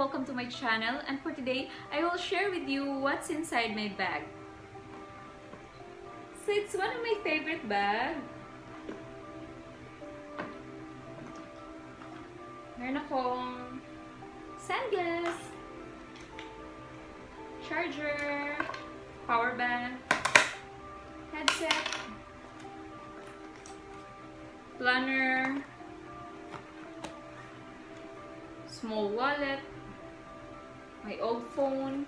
welcome to my channel, and for today I will share with you what's inside my bag. So it's one of my favorite bags. Meron akong sunglass, charger, power bank, headset, planner, small wallet, my old phone,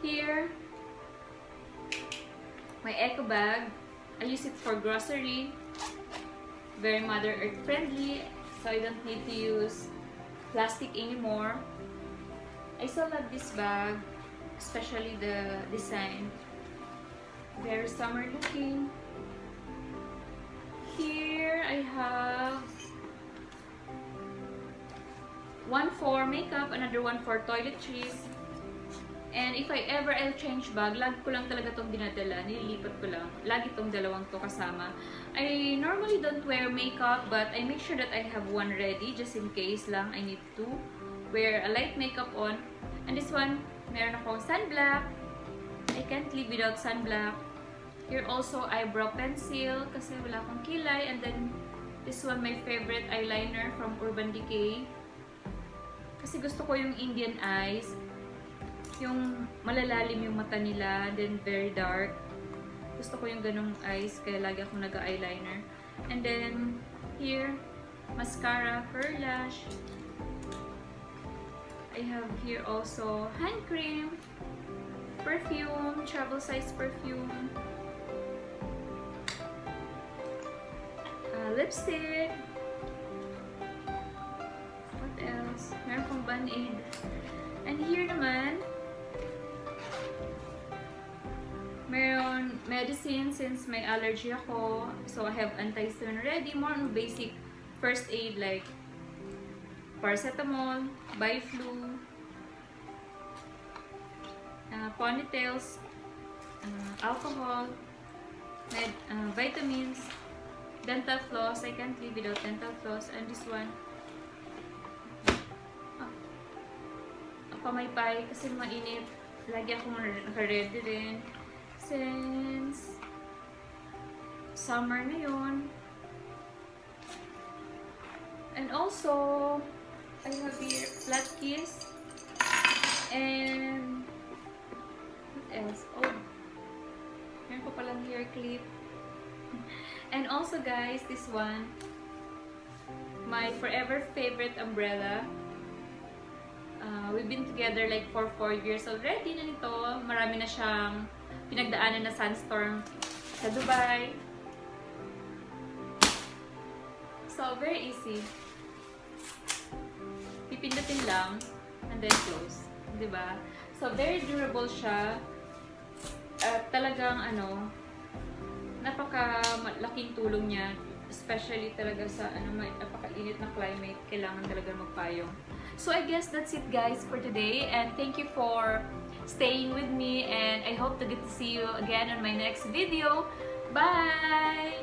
here, my eco bag. I use it for grocery, very Mother Earth friendly, so I don't need to use plastic anymore. I still love this bag, especially the design, very summer looking. Here I have one for makeup, another one for toiletries. And if I'll change bag, lagi ko lang talaga itong dinadala, nililipat ko lang. Lagi itong dalawang to kasama. I normally don't wear makeup, but I make sure that I have one ready, just in case lang I need to wear a light makeup on. And this one, meron akong sunblock. I can't live without sunblock. Here also, eyebrow pencil, kasi wala akong kilay. And then, this one, my favorite eyeliner from Urban Decay. Kasi gusto ko yung Indian eyes. Yung malalalim yung mata nila, then very dark. Gusto ko yung ganong eyes, kaya lagi akong nag-eyeliner. And then, here, mascara, pearl lash. I have here also hand cream, perfume, travel size perfume, lipstick. What else? Meron pong Band-Aid. And here naman, meron medicine since may allergy ako. So I have antihistamine ready. More on basic first aid like paracetamol, Biflu, ponytails, alcohol, vitamins, dental floss. I can't live without dental floss. And this one, pamaypay kasi mainit. Lagi akong naka-ready rin. Since summer na yun. And also, I have here flat keys. And what else? Oh, meron ko palang hair clip. And also guys, this one, my forever favorite umbrella. We've been together like for 4 years already na nito. Marami na siyang pinagdaanan na sandstorm sa Dubai. So, very easy. Pipindutin lang and then close. Diba? So, very durable siya. At talagang napaka-laking tulong niya. Especially talaga sa napaka-init na climate. Kailangan talaga magpayong. So I guess that's it guys for today, and thank you for staying with me, and I hope to get to see you again on my next video. Bye!